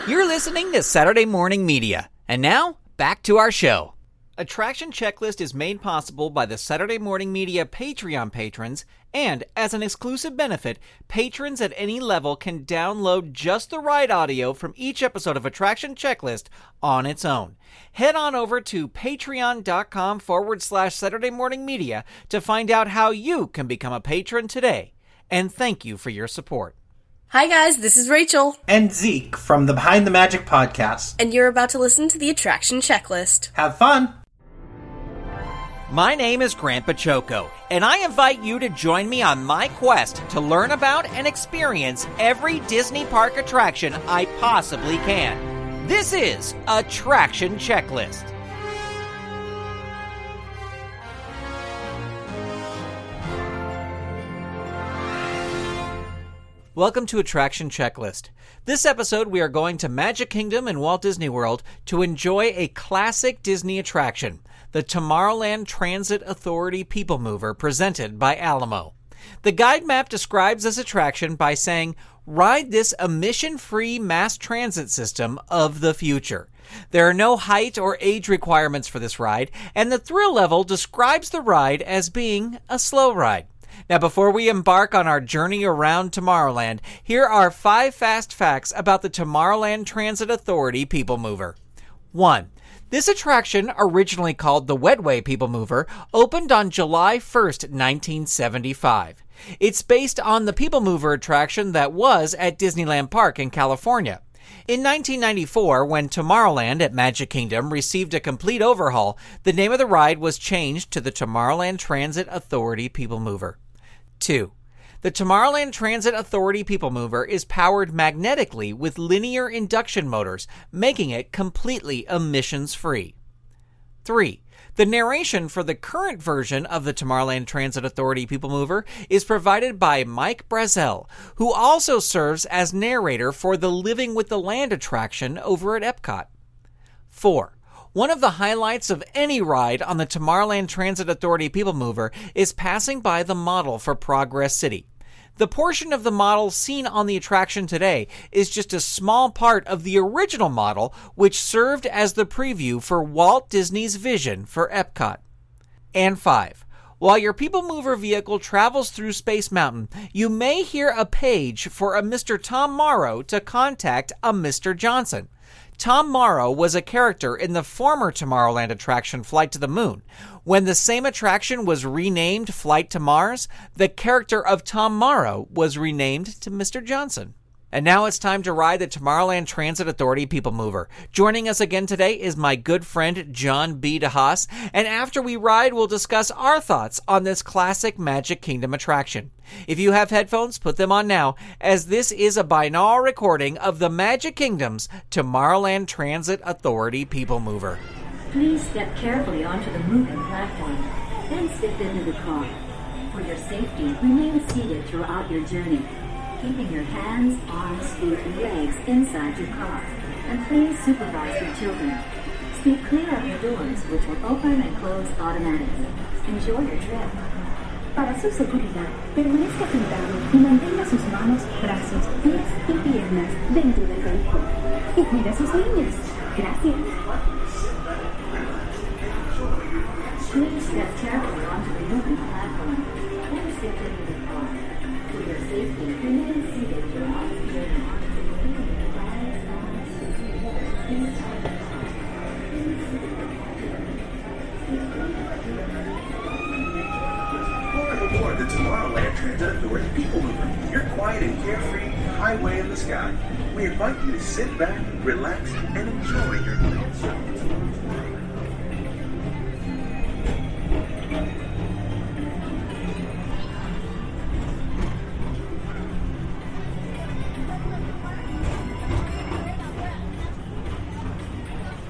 You're listening to Saturday Morning Media. And now, back to our show. Attraction Checklist is made possible by the Saturday Morning Media Patreon patrons, and as an exclusive benefit, patrons at any level can download just the right audio from each episode of Attraction Checklist on its own. Head on over to patreon.com/Saturday Morning Media to find out how you can become a patron today. And thank you for your support. Hi guys, this is Rachel. And Zeke from the Behind the Magic podcast. And you're about to listen to the Attraction Checklist. Have fun! My name is Grandpa Choco, and I invite you to join me on my quest to learn about and experience every Disney Park attraction I possibly can. This is Attraction Checklist. Welcome to Attraction Checklist. This episode, we are going to Magic Kingdom and Walt Disney World to enjoy a classic Disney attraction, the Tomorrowland Transit Authority PeopleMover, presented by Alamo. The guide map describes this attraction by saying, "Ride this emission-free mass transit system of the future." There are no height or age requirements for this ride, and the thrill level describes the ride as being a slow ride. Now, before we embark on our journey around Tomorrowland, here are 5 fast facts about the Tomorrowland Transit Authority PeopleMover. 1. This attraction, originally called the WEDWay PeopleMover, opened on July 1st, 1975. It's based on the PeopleMover attraction that was at Disneyland Park in California. In 1994, when Tomorrowland at Magic Kingdom received a complete overhaul, the name of the ride was changed to the Tomorrowland Transit Authority PeopleMover. 2. The Tomorrowland Transit Authority PeopleMover is powered magnetically with linear induction motors, making it completely emissions-free. 3. The narration for the current version of the Tomorrowland Transit Authority PeopleMover is provided by Mike Brazel, who also serves as narrator for the Living with the Land attraction over at Epcot. 4. One of the highlights of any ride on the Tomorrowland Transit Authority PeopleMover is passing by the model for Progress City. The portion of the model seen on the attraction today is just a small part of the original model, which served as the preview for Walt Disney's vision for Epcot. And 5. While your PeopleMover vehicle travels through Space Mountain, you may hear a page for a Mr. Tom Morrow to contact a Mr. Johnson. Tom Morrow was a character in the former Tomorrowland attraction Flight to the Moon. When the same attraction was renamed Flight to Mars, the character of Tom Morrow was renamed to Mr. Johnson. And now it's time to ride the Tomorrowland Transit Authority PeopleMover. Joining us again today is my good friend John B. DeHaas, and after we ride, we'll discuss our thoughts on this classic Magic Kingdom attraction. If you have headphones, put them on now, as this is a binaural recording of the Magic Kingdom's Tomorrowland Transit Authority PeopleMover. Please step carefully onto the moving platform, then step into the car. For your safety, remain seated throughout your journey, keeping your hands, arms, feet, and legs inside your car. And please supervise your children. Stay clear of the doors, which will open and close automatically. Enjoy your trip. Para su seguridad, permanezca sentado y mantenga sus manos, brazos, pies y piernas dentro del vehículo. Y cuide a sus niños. Gracias. Please step carefully onto the moving platform, then step into the car. For your safety, remain seated throughout the journey. Welcome aboard the Tomorrowland Transit Authority PeopleMover, your quiet and carefree highway in the sky. We invite you to sit back, relax, and enjoy your next show.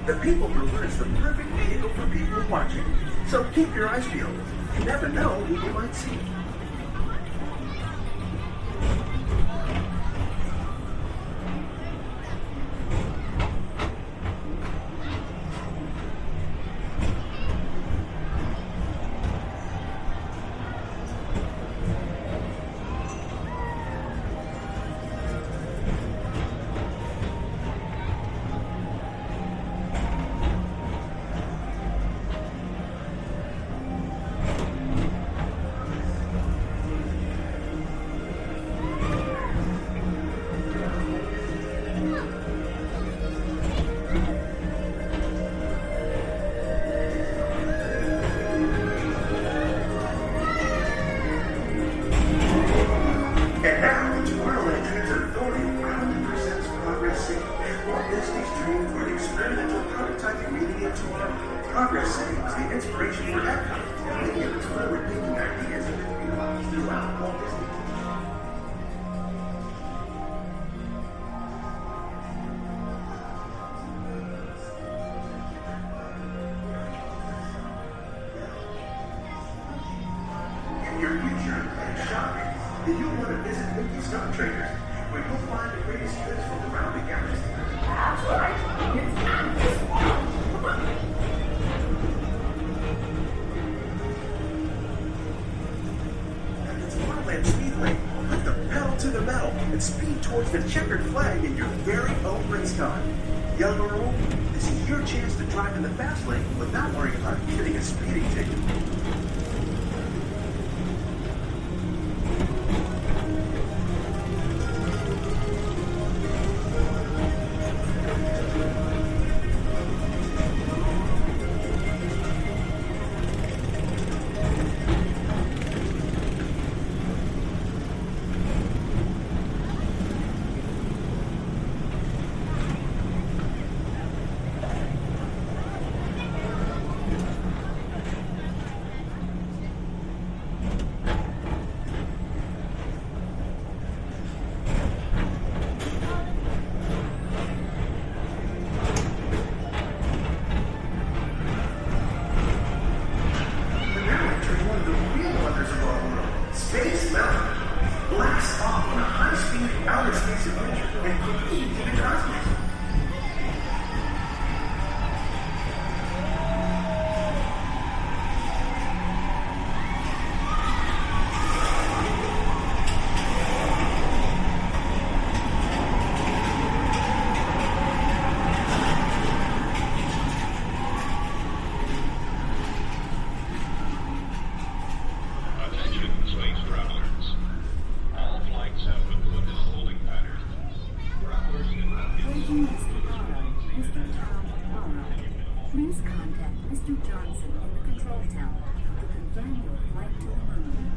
The PeopleMover is the perfect vehicle for people watching, so keep your eyes peeled. You never know who you might see. training for an experimental prototyping leading into our progress saves, the inspiration for Epcot, and many of its forward-thinking ideas have been realized throughout Walt Disney. In your future and shopping, then you'll want to visit Mickey Stock Traders, where you'll find the greatest goods from around the galaxy. That's right. At the Tomorrowland Speedway, put the pedal to the metal and speed towards the checkered flag in your very own race car. Young or old, this is your chance to drive in the fast lane without worrying about getting a speeding ticket. Please contact Mr. Johnson in the control tower to confirm your flight to the moon.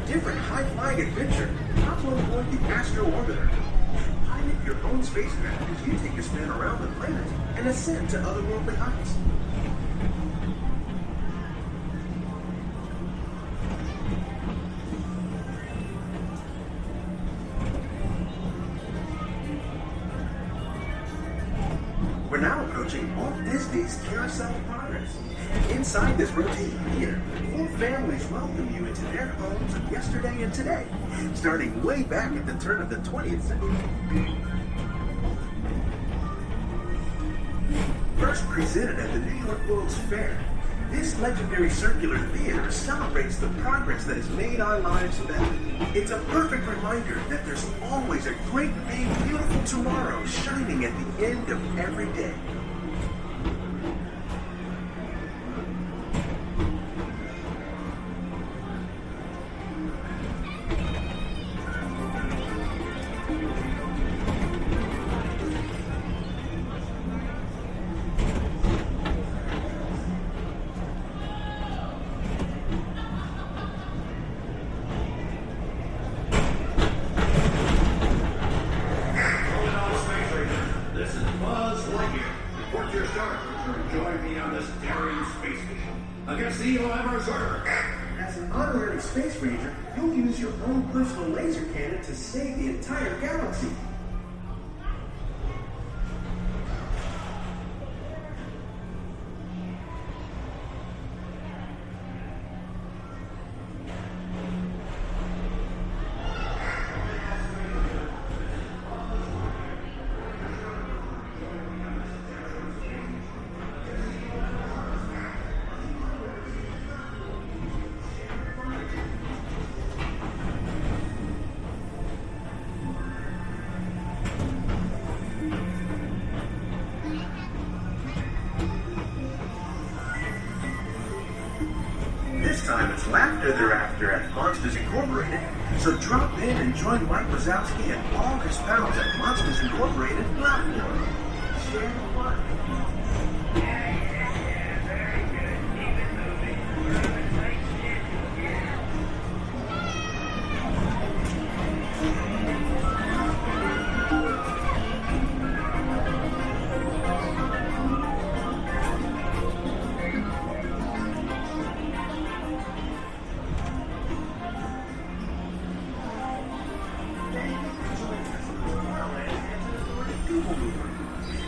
Different high-flying adventure. Hop on board the Astro Orbiter. Pilot your own spacecraft as you take a spin around the planet and ascend to otherworldly heights. We're now approaching Walt Disney's Carousel of Progress. Inside this rotating theater, 4 families welcome you into their homes of yesterday and today, starting way back at the turn of the 20th century. First presented at the New York World's Fair, this legendary circular theater celebrates the progress that has made our lives better. It's a perfect reminder that there's always a great, big, beautiful tomorrow shining at the end of every day. As an honorary space ranger, you'll use your own personal laser cannon to save the entire galaxy. This time it's laughter thereafter at Monsters Incorporated. So drop in and join Mike Wazowski and all his pals at Monsters Incorporated platform. Share the fun.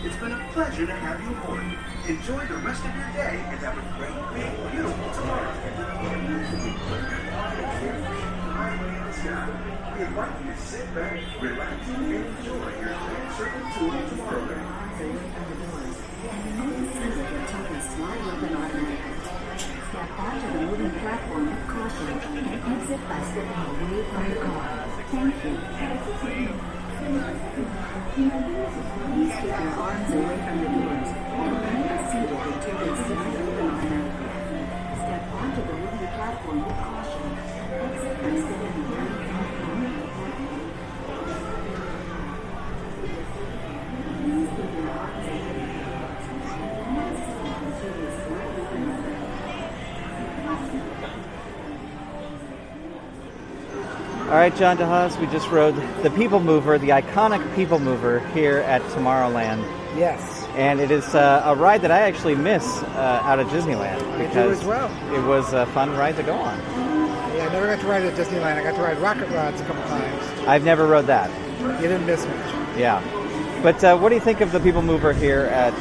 It's been a pleasure to have you aboard. Enjoy the rest of your day and have a great, big, beautiful tomorrow. We invite you to sit back, relax, and enjoy your circle tour of Tomorrowland. Step onto the moving platform with caution and exit by stepping away from the car. Thank you. Please keep your arms away from the doors and remain seated until they slide open automatically. Step onto the moving platform with caution and exit by stepping away from the car. Please keep your arms away from the doors and remain seated until they slide open automatically. All right, John DeHaas, we just rode the PeopleMover, the iconic PeopleMover here at Tomorrowland. Yes. And it is a ride that I actually miss out of Disneyland because as well. It was a fun ride to go on. Yeah, I never got to ride at Disneyland. I got to ride Rocket Rods a couple times. I've never rode that. You didn't miss much. Yeah. But what do you think of the PeopleMover here at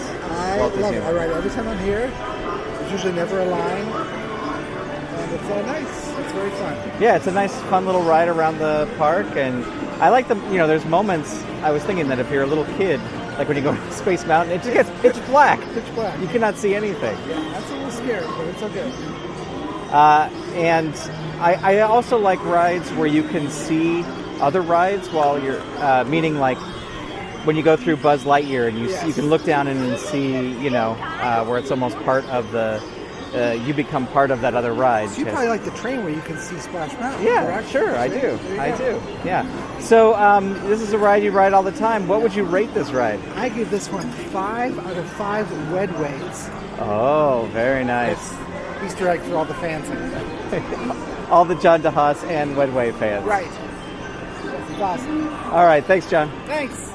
Walt Disney love it. I ride every time I'm here. There's usually never a line. And it's nice. It's very fun. Yeah, it's a nice, fun little ride around the park. And I like the, there's moments, I was thinking that if you're a little kid, like when you go to Space Mountain, it just gets pitch black. Pitch black. You cannot see anything. Yeah, that's a little scary, but it's okay. And I also like rides where you can see other rides while you're, meaning like when you go through Buzz Lightyear and you can look down and see, where it's almost part of the, you become part of that other ride. So you probably like the train where you can see Splash Mountain. Yeah, correct? sure, I do. Yeah. So this is a ride you ride all the time. What would you rate this ride? I give this one 5 out of 5 WEDWays. Oh, very nice. It's Easter egg for all the fans in it. All the John DeHaas and WEDWay fans. Right. It's awesome. All right, thanks, John. Thanks.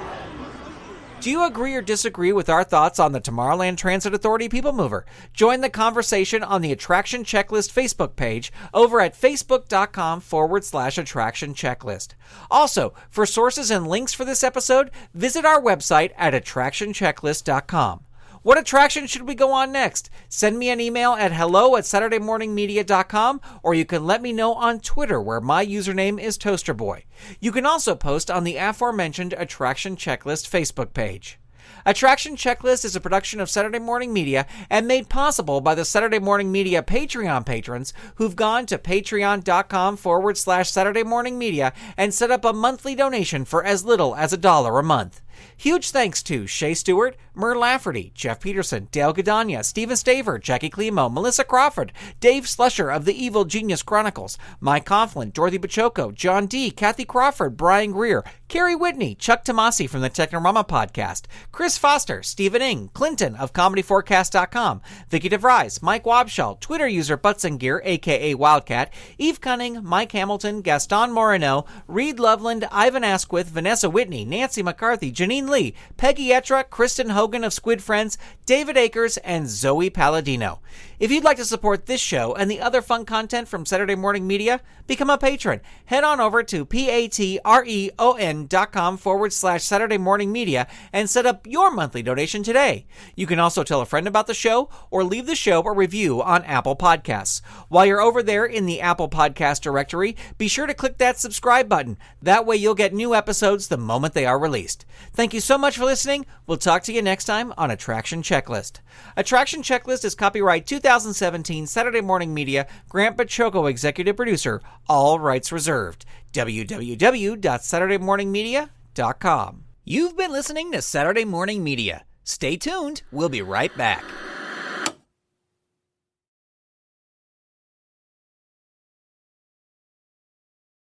Do you agree or disagree with our thoughts on the Tomorrowland Transit Authority PeopleMover? Join the conversation on the Attraction Checklist Facebook page over at facebook.com/attraction checklist. Also, for sources and links for this episode, visit our website at attractionchecklist.com. What attraction should we go on next? Send me an email at hello@saturdaymorningmedia.com, or you can let me know on Twitter, where my username is ToasterBoy. You can also post on the aforementioned Attraction Checklist Facebook page. Attraction Checklist is a production of Saturday Morning Media and made possible by the Saturday Morning Media Patreon patrons who've gone to patreon.com/Saturday Morning Media and set up a monthly donation for as little as $1 a month. Huge thanks to Shay Stewart, Mur Lafferty, Jeff Peterson, Dale Gadania, Stephen Staver, Jackie Climo, Melissa Crawford, Dave Slusher of the Evil Genius Chronicles, Mike Coughlin, Dorothy Pachoco, John D., Kathy Crawford, Brian Greer, Carrie Whitney, Chuck Tomasi from the Technorama podcast, Chris Foster, Stephen Ing, Clinton of ComedyForecast.com, Vicky DeVries, Mike Wabshall, Twitter user Butts and Gear, a.k.a. Wildcat, Eve Cunning, Mike Hamilton, Gaston Moreno, Reed Loveland, Ivan Asquith, Vanessa Whitney, Nancy McCarthy, Janine Lee, Peggy Etra, Kristen Hogan of Squid Friends, David Akers, and Zoe Palladino. If you'd like to support this show and the other fun content from Saturday Morning Media, become a patron. Head on over to patreon.com/Saturday Morning Media and set up your monthly donation today. You can also tell a friend about the show or leave the show a review on Apple Podcasts. While you're over there in the Apple Podcast directory, be sure to click that subscribe button. That way you'll get new episodes the moment they are released. Thank you so much for listening. We'll talk to you next time on Attraction Checklist. Attraction Checklist is copyright 2017 Saturday Morning Media, Grant Bachoco executive producer, all rights reserved. www.saturdaymorningmedia.com. You've been listening to Saturday Morning Media. Stay tuned. We'll be right back.